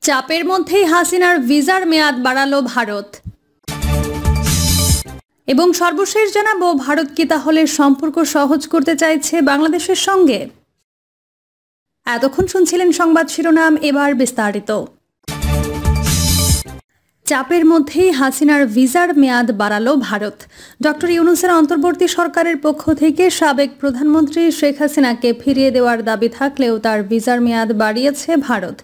চাপের মধ্যেই হাসিনার ভিসার মেয়াদ বাড়ালো ভারত। এবং সর্বশেষ জানাবো, ভারত কি তাহলে সম্পর্ক সহজ করতে চাইছে বাংলাদেশের সঙ্গে? এতক্ষণ শুনছিলেন সংবাদ শিরোনাম, এবার বিস্তারিত। চাপের মধ্যেই হাসিনার ভিসার মেয়াদ বাড়ালো ভারত। ডক্টর ইউনূসের অন্তর্বর্তী সরকারের পক্ষ থেকে সাবেক প্রধানমন্ত্রী শেখ হাসিনাকে ফিরিয়ে দেওয়ার দাবি থাকলেও তার ভিসার মেয়াদ বাড়িয়েছে ভারত।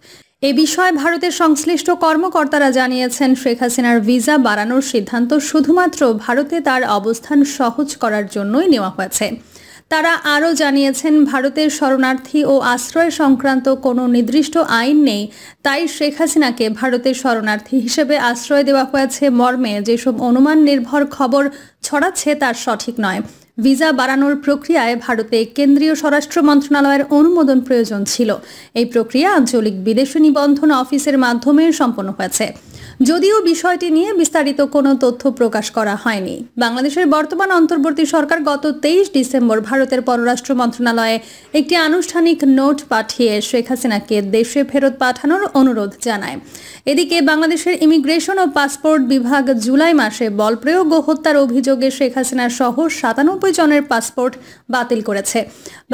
এ বিষয়ে ভারতের সংশ্লিষ্ট কর্মকর্তারা জানিয়েছেন, শেখ হাসিনার ভিসা বাড়ানোর সিদ্ধান্ত শুধুমাত্র ভারতে তার অবস্থান সহজ করার জন্যই নেওয়া হয়েছে। তারা আরও জানিয়েছেন, ভারতের শরণার্থী ও আশ্রয় সংক্রান্ত কোনো নির্দিষ্ট আইন নেই, তাই শেখ হাসিনাকে ভারতের শরণার্থী হিসেবে আশ্রয় দেওয়া হয়েছে মর্মে যেসব অনুমান নির্ভর খবর ছড়াচ্ছে তার সঠিক নয়। ভিসা বাড়ানোর প্রক্রিয়ায় ভারতে কেন্দ্রীয় স্বরাষ্ট্র মন্ত্রণালয়ের অনুমোদন প্রয়োজন ছিল। এই প্রক্রিয়া আঞ্চলিক বিদেশী নিবন্ধন অফিসের মাধ্যমে সম্পন্ন হয়েছে। যদিও বিষয়টি নিয়ে বিস্তারিত কোনো তথ্য প্রকাশ করা হয়নি। বাংলাদেশের বর্তমান অন্তর্বর্তী সরকার গত 23 ডিসেম্বর ভারতের পররাষ্ট্র মন্ত্রণালয়ে একটি আনুষ্ঠানিক নোট পাঠিয়ে শেখ হাসিনাকে দেশে ফেরত পাঠানোর অনুরোধ জানায়। এদিকে বাংলাদেশের ইমিগ্রেশন ও পাসপোর্ট বিভাগ জুলাই মাসে বলপ্রয়োগ ও হত্যার অভিযোগে শেখ হাসিনা সহ 97 জনের পাসপোর্ট বাতিল করেছে।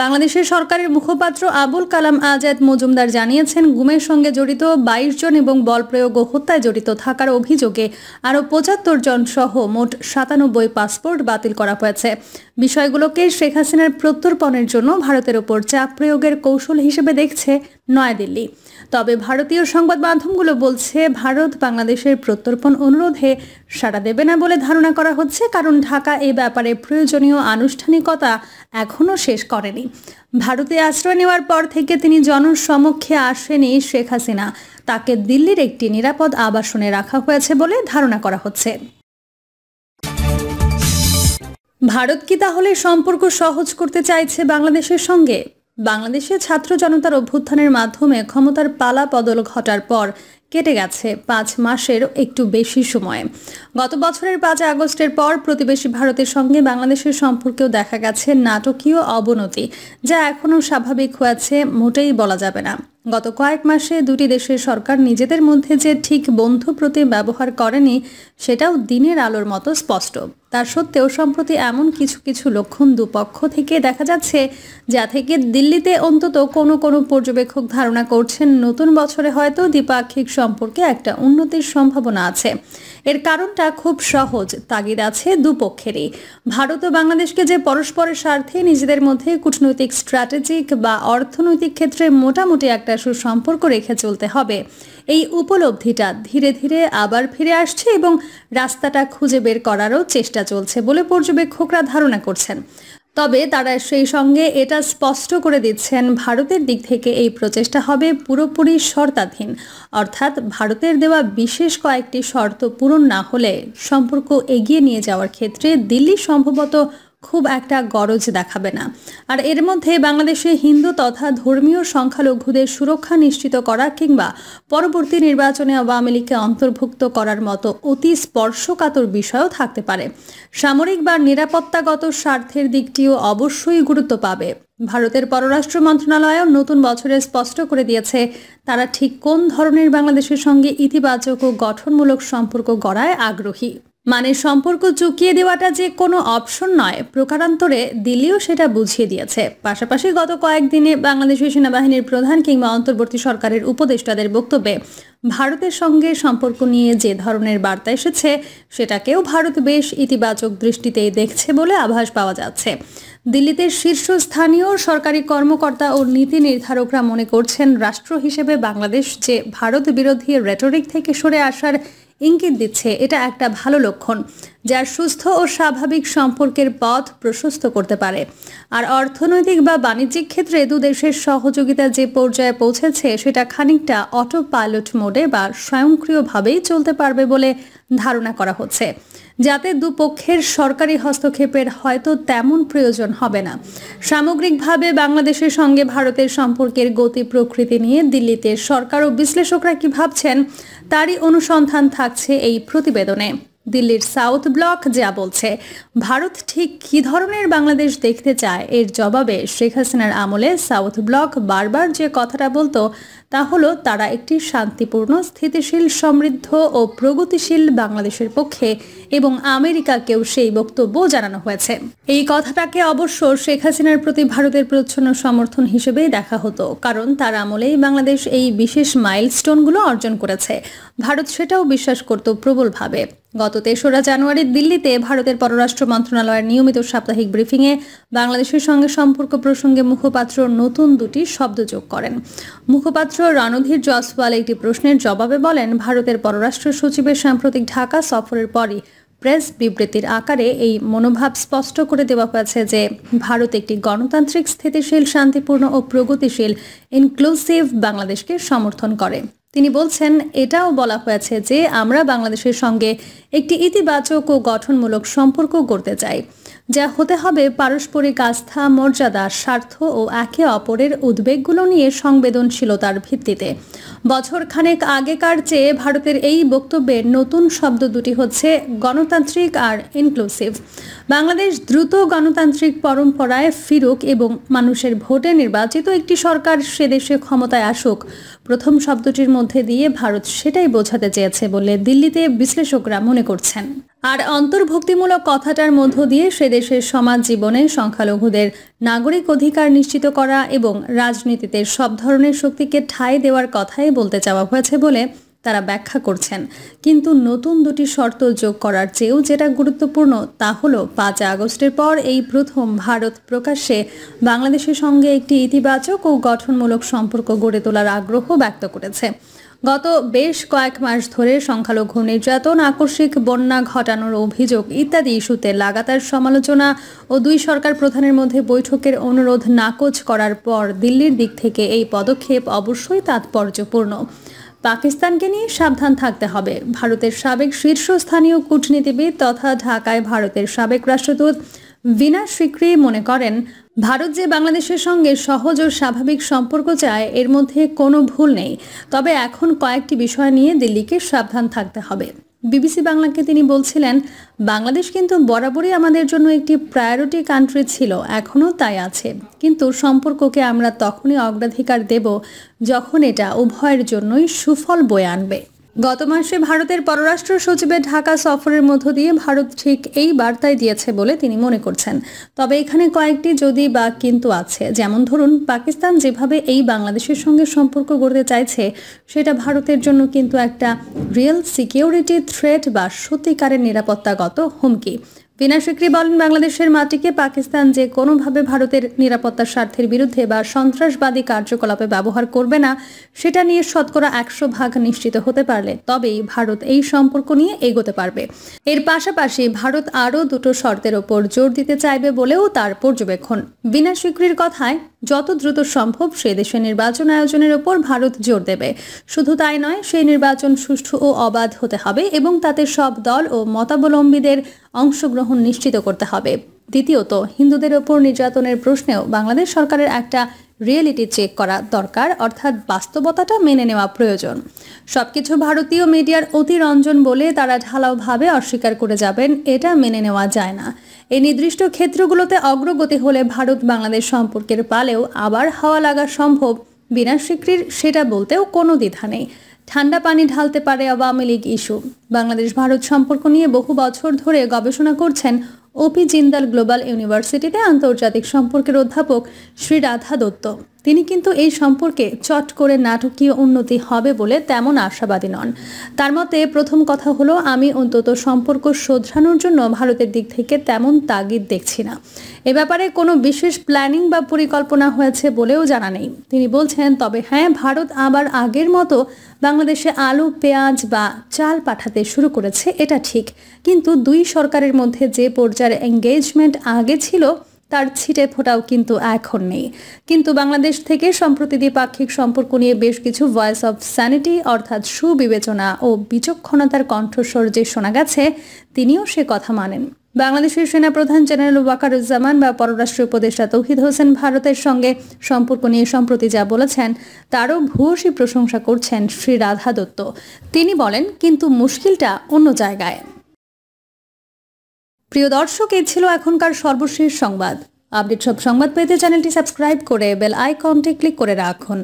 বাংলাদেশের সরকারের মুখপাত্র আবুল কালাম আজাদ মজুমদার জানিয়েছেন, গুমের সঙ্গে জড়িত 22 জন এবং বলপ্রয়োগ ও হত্যায় জড়িত থাকার অভিযোগে আরও 75 জন সহ মোট 97 পাসপোর্ট বাতিল করা হয়েছে। বিষয়গুলোকে শেখ হাসিনার প্রত্যর্পণের জন্য ভারতের ওপর চাপ প্রয়োগের কৌশল হিসেবে দেখছে নয়াদিল্লি। তবে ভারতীয় সংবাদ মাধ্যমগুলো বলছে, ভারত বাংলাদেশের প্রত্যর্পণ অনুরোধে সাড়া দেবে না বলে ধারণা করা হচ্ছে, কারণ ঢাকা এ ব্যাপারে প্রয়োজনীয় আনুষ্ঠানিকতা এখনও শেষ করেনি। ভারতে আশ্রয় নেওয়ার পর থেকে তিনি জনসমক্ষে আসেনি শেখ হাসিনা। তাকে দিল্লির একটি নিরাপদ আবাসনে রাখা হয়েছে বলে ধারণা করা হচ্ছে। ভারত কি তাহলে সম্পর্ক সহজ করতে চাইছে বাংলাদেশের সঙ্গে? বাংলাদেশে ছাত্র জনতার অভ্যুত্থানের মাধ্যমে ক্ষমতার পালা বদল ঘটার পর কেটে গেছে 5 মাসের একটু বেশি সময়। গত বছরের 5 আগস্টের পর প্রতিবেশী ভারতের সঙ্গে বাংলাদেশের সম্পর্কেও দেখা গেছে নাটকীয় অবনতি, যা এখনও স্বাভাবিক হয়েছে মোটেই বলা যাবে না। গত কয়েক মাসে দুটি দেশের সরকার নিজেদের মধ্যে যে ঠিক বন্ধু প্রতি ব্যবহার করেনি, সেটাও দিনের আলোর মতো স্পষ্ট। তার সত্ত্বেও সম্প্রতি এমন কিছু কিছু লক্ষণ দুপক্ষ থেকে দেখা যাচ্ছে, যা থেকে দিল্লিতে অন্তত কোনো কোনো পর্যবেক্ষক ধারণা করছেন নতুন বছরে হয়তো দ্বিপাক্ষিক সম্পর্কে একটা উন্নতির সম্ভাবনা আছে। এর কারণটা খুব সহজ, তাগিদ আছে দুপক্ষেরই। ভারত ও বাংলাদেশকে যে পরস্পরের স্বার্থে নিজেদের মধ্যে কূটনৈতিক, স্ট্র্যাটেজিক বা অর্থনৈতিক ক্ষেত্রে মোটামুটি একটা সুসম্পর্ক রেখে চলতে হবে, এই উপলব্ধিটা ধীরে ধীরে আবার ফিরে আসছে এবং রাস্তাটা খুঁজে বের করারও চেষ্টা চলছে বলে পর্যবেক্ষকরা ধারণা করছেন। তবে তারা সেই সঙ্গে এটা স্পষ্ট করে দিচ্ছেন, ভারতের দিক থেকে এই প্রচেষ্টা হবে পুরোপুরি শর্তাধীন, অর্থাৎ ভারতের দেওয়া বিশেষ কয়েকটি শর্ত পূরণ না হলে সম্পর্ক এগিয়ে নিয়ে যাওয়ার ক্ষেত্রে দিল্লি সম্ভবত খুব একটা গরজ দেখাবে না। আর এর মধ্যে বাংলাদেশে হিন্দু তথা ধর্মীয় সংখ্যালঘুদের সুরক্ষা নিশ্চিত করা কিংবা পরবর্তী নির্বাচনে আওয়ামী লীগকে অন্তর্ভুক্ত করার মতো অতি স্পর্শকাতর বিষয়ও থাকতে পারে। সামরিক বা নিরাপত্তাগত স্বার্থের দিকটিও অবশ্যই গুরুত্ব পাবে। ভারতের পররাষ্ট্র মন্ত্রণালয়ও নতুন বছরে স্পষ্ট করে দিয়েছে, তারা ঠিক কোন ধরনের বাংলাদেশের সঙ্গে ইতিবাচক ও গঠনমূলক সম্পর্ক গড়ায় আগ্রহী। মানে সম্পর্ক চুকিয়ে দেওয়াটা যে কোনো অপশন নয়, প্রকারান্তরে দিল্লিও সেটা বুঝিয়ে দিয়েছে। পাশাপাশি গত কয়েকদিনে বাংলাদেশের সেনাবাহিনীর প্রধান কিংবা অন্তর্বর্তী সরকারের উপদেষ্টাদের বক্তব্যে ভারতের সঙ্গে সম্পর্ক নিয়ে যে ধরনের বার্তা এসেছে, সেটাকেও ভারত বেশ ইতিবাচক দৃষ্টিতেই দেখছে বলে আভাস পাওয়া যাচ্ছে। দিল্লিতে শীর্ষস্থানীয় সরকারি কর্মকর্তা ও নীতি নির্ধারকরা মনে করছেন, রাষ্ট্র হিসেবে বাংলাদেশ যে ভারত বিরোধী রেটরিক থেকে সরে আসার ইঙ্গিত দিচ্ছে, এটা একটা ভালো লক্ষণ, যা সুস্থ ও স্বাভাবিক সম্পর্কের পথ প্রশস্ত করতে পারে। আর অর্থনৈতিক বা বাণিজ্যিক ক্ষেত্রে দুদেশের সহযোগিতা যে পর্যায়ে পৌঁছেছে, সেটা খানিকটা অটো পাইলট মোডে বা স্বয়ংক্রিয়ভাবেই চলতে পারবে বলে ধারণা করা হচ্ছে, যাতে দুপক্ষের সরকারি হস্তক্ষেপের হয়তো তেমন প্রয়োজন হবে না। সামগ্রিকভাবে বাংলাদেশের সঙ্গে ভারতের সম্পর্কের গতি প্রকৃতি নিয়ে দিল্লিতে সরকার ও বিশ্লেষকরা কি ভাবছেন, তারই অনুসন্ধান থাকছে এই প্রতিবেদনে। দিল্লির সাউথ ব্লক যা বলছে, ভারত ঠিক কী ধরনের বাংলাদেশ দেখতে চায় এর জবাবে শেখ হাসিনার আমলে সাউথ ব্লক বারবার যে কথাটা বলতো তা হলো তারা একটি শান্তিপূর্ণ, স্থিতিশীল, সমৃদ্ধ ও প্রগতিশীল বাংলাদেশের পক্ষে, এবং আমেরিকাকেও সেই বক্তব্য জানানো হয়েছে। এই কথাটাকে অবশ্য শেখ হাসিনার প্রতি ভারতের প্রচ্ছন্ন সমর্থন হিসেবেই দেখা হতো, কারণ তার আমলেই বাংলাদেশ এই বিশেষ মাইলস্টোনগুলো অর্জন করেছে। ভারত সেটাও বিশ্বাস করত প্রবলভাবে। গত ৩রা জানুয়ারি দিল্লিতে ভারতের পররাষ্ট্র মন্ত্রণালয়ের নিয়মিত সাপ্তাহিক ব্রিফিংয়ে বাংলাদেশের সঙ্গে সম্পর্ক প্রসঙ্গে মুখপাত্র নতুন দুটি শব্দ যোগ করেন। মুখপাত্র রণধীর জয়সওয়াল একটি প্রশ্নের জবাবে বলেন, ভারতের পররাষ্ট্র সচিবের সাম্প্রতিক ঢাকা সফরের পরই প্রেস বিবৃতির আকারে এই মনোভাব স্পষ্ট করে দেওয়া হয়েছে যে ভারত একটি গণতান্ত্রিক, স্থিতিশীল, শান্তিপূর্ণ ও প্রগতিশীল ইনক্লুসিভ বাংলাদেশকে সমর্থন করে। তিনি বলছেন, এটাও বলা হয়েছে যে আমরা বাংলাদেশের সঙ্গে একটি ইতিবাচক ও গঠনমূলক সম্পর্ক গড়তে চাই, যা হতে হবে পারস্পরিক আস্থা, মর্যাদা, স্বার্থ ও একে অপরের উদ্বেগগুলো নিয়ে সংবেদনশীলতার ভিত্তিতে। বছর খানেক আগেকার চেয়ে ভারতের এই বক্তব্যের নতুন শব্দ দুটি হচ্ছে গণতান্ত্রিক আর ইনক্লুসিভ। বাংলাদেশ দ্রুত গণতান্ত্রিক পরম্পরায় ফিরুক এবং মানুষের ভোটে নির্বাচিত একটি সরকার সে দেশে ক্ষমতায় আসুক। প্রথম শব্দটির মধ্যে দিয়ে ভারত সেটাই বোঝাতে চেয়েছে বলে দিল্লিতে বিশ্লেষকরা মনে করছেন। আর অন্তর্ভুক্তিমূলক কথাটার মধ্য দিয়ে সে দেশের সমাজ জীবনে সংখ্যালঘুদের নাগরিক অধিকার নিশ্চিত করা এবং রাজনীতিতে সব ধরনের শক্তিকে ঠাঁই দেওয়ার কথাই বলতে চাওয়া হয়েছে বলে তারা ব্যাখ্যা করছেন। কিন্তু নতুন দুটি শর্ত যোগ করার চেয়েও যেটা গুরুত্বপূর্ণ তা হলো ৫ আগস্টের পর এই প্রথম ভারত প্রকাশ্যে বাংলাদেশের সঙ্গে একটি ইতিবাচক ও গঠনমূলক সম্পর্ক গড়ে তোলার আগ্রহ ব্যক্ত করেছে। গত বেশ কয়েক মাস ধরে সংখ্যালঘু নির্যাতন, আকস্মিক বন্যা ঘটানোর অভিযোগ ইত্যাদি ইস্যুতে লাগাতার সমালোচনা ও দুই সরকার প্রধানের মধ্যে বৈঠকের অনুরোধ নাকচ করার পর দিল্লির দিক থেকে এই পদক্ষেপ অবশ্যই তাৎপর্যপূর্ণ। পাকিস্তানকে নিয়ে সাবধান থাকতে হবে। ভারতের সাবেক শীর্ষস্থানীয় কূটনীতিবিদ তথা ঢাকায় ভারতের সাবেক রাষ্ট্রদূত ভিনা সিকরি মনে করেন, ভারত যে বাংলাদেশের সঙ্গে সহজ ও স্বাভাবিক সম্পর্ক চায় এর মধ্যে কোনো ভুল নেই, তবে এখন কয়েকটি বিষয় নিয়ে দিল্লিকে সাবধান থাকতে হবে। বিবিসি বাংলাকে তিনি বলছিলেন, বাংলাদেশ কিন্তু বরাবরই আমাদের জন্য একটি প্রায়োরিটি কান্ট্রি ছিল, এখনও তাই আছে, কিন্তু সম্পর্ককে আমরা তখনই অগ্রাধিকার দেব যখন এটা উভয়ের জন্যই সুফল বয়ে আনবে। গত মাসে ভারতের পররাষ্ট্র সচিবের ঢাকা সফরের মধ্য দিয়ে ভারত ঠিক এই বার্তাই দিয়েছে বলে তিনি মনে করছেন। তবে এখানে কয়েকটি যদি বা কিন্তু আছে, যেমন ধরুন, পাকিস্তান যেভাবে এই বাংলাদেশের সঙ্গে সম্পর্ক গড়তে চাইছে সেটা ভারতের জন্য কিন্তু একটা রিয়েল সিকিউরিটি থ্রেট বা সত্যিকারের নিরাপত্তাগত হুমকি। ভিনা সিকরি বলেন, বাংলাদেশের মাটিকে পাকিস্তান যে কোনোভাবে ভারতের নিরাপত্তার স্বার্থের বিরুদ্ধে বা সন্ত্রাসবাদী কার্যকলাপে ব্যবহার করবে না সেটা নিয়ে শতকরা ১০০% নিশ্চিত হতে পারলে তবেই ভারত এই সম্পর্ক নিয়ে এগোতে পারবে। এর পাশাপাশি ভারত আরও দুটো শর্তের ওপর জোর দিতে চাইবে বলেও তার পর্যবেক্ষণ। ভিনা সিকরির কথায়, যত দ্রুত সম্ভব সে দেশে নির্বাচন আয়োজনের ওপর ভারত জোর দেবে। শুধু তাই নয়, সেই নির্বাচন সুষ্ঠু ও অবাধ হতে হবে এবং তাতে সব দল ও মতাবলম্বীদের অংশগ্রহণ নিশ্চিত করতে হবে। দ্বিতীয়ত, হিন্দুদের ওপর নির্যাতনের প্রশ্নেও বাংলাদেশ সরকারের একটা রিয়েলিটি চেক করা দরকার, অর্থাৎ বাস্তবতাটা মেনে নেওয়া প্রয়োজন। সবকিছু ভারতীয় মিডিয়ার অতিরঞ্জন বলে তারা ঢালাওভাবে অস্বীকার করে যাবেন, এটা মেনে নেওয়া যায় না। এই নির্দিষ্ট ক্ষেত্রগুলোতে অগ্রগতি হলে ভারত বাংলাদেশ সম্পর্কের পালেও আবার হাওয়া লাগা সম্ভব। ভিনা সিকরির সেটা বলতেও কোনো দ্বিধা নেই। ঠান্ডা পানি ঢালতে পারে আওয়ামী লীগ ইস্যু। বাংলাদেশ ভারত সম্পর্ক নিয়ে বহু বছর ধরে গবেষণা করছেন ওপি জিন্দাল গ্লোবাল ইউনিভার্সিটিতে আন্তর্জাতিক সম্পর্কের অধ্যাপক শ্রী রাধা দত্ত। তিনি কিন্তু এই সম্পর্কে চট করে নাটকীয় উন্নতি হবে বলে তেমন আশাবাদী নন। তার মতে, প্রথম কথা হলো, আমি অন্তত সম্পর্ক শোধরানোর জন্য ভারতের দিক থেকে তেমন তাগিদ দেখছি না। এ ব্যাপারে কোনো বিশেষ প্ল্যানিং বা পরিকল্পনা হয়েছে বলেও জানা নেই। তিনি বলছেন, তবে হ্যাঁ, ভারত আবার আগের মতো বাংলাদেশে আলু, পেঁয়াজ বা চাল পাঠাতে শুরু করেছে, এটা ঠিক, কিন্তু দুই সরকারের মধ্যে যে পর্যায়ের এঙ্গেজমেন্ট আগে ছিল তার ছিটে ফোটাও কিন্তু এখন নেই। কিন্তু বাংলাদেশ থেকে সম্প্রতি দ্বিপাক্ষিক সম্পর্ক নিয়ে বেশ কিছু ভয়েস অফ স্যানিটি অর্থাৎ সুবিবেচনা ও বিচক্ষণতার কণ্ঠস্বর যে শোনা গেছে, তিনিও সে কথা মানেন। বাংলাদেশের সেনাপ্রধান জেনারেল ওয়াকারুজ্জামান বা পররাষ্ট্র উপদেষ্টা তৌহিদ হোসেন ভারতের সঙ্গে সম্পর্ক নিয়ে সম্প্রতি যা বলেছেন তারও ভূয়সী প্রশংসা করছেন শ্রী রাধা দত্ত। তিনি বলেন, কিন্তু মুশকিলটা অন্য জায়গায়। প্রিয় দর্শক, এই ছিল এখনকার সর্বশেষ সংবাদ। আপডেট সব সংবাদ পেতে চ্যানেলটি সাবস্ক্রাইব করে বেল আইকনটি ক্লিক করে রাখুন।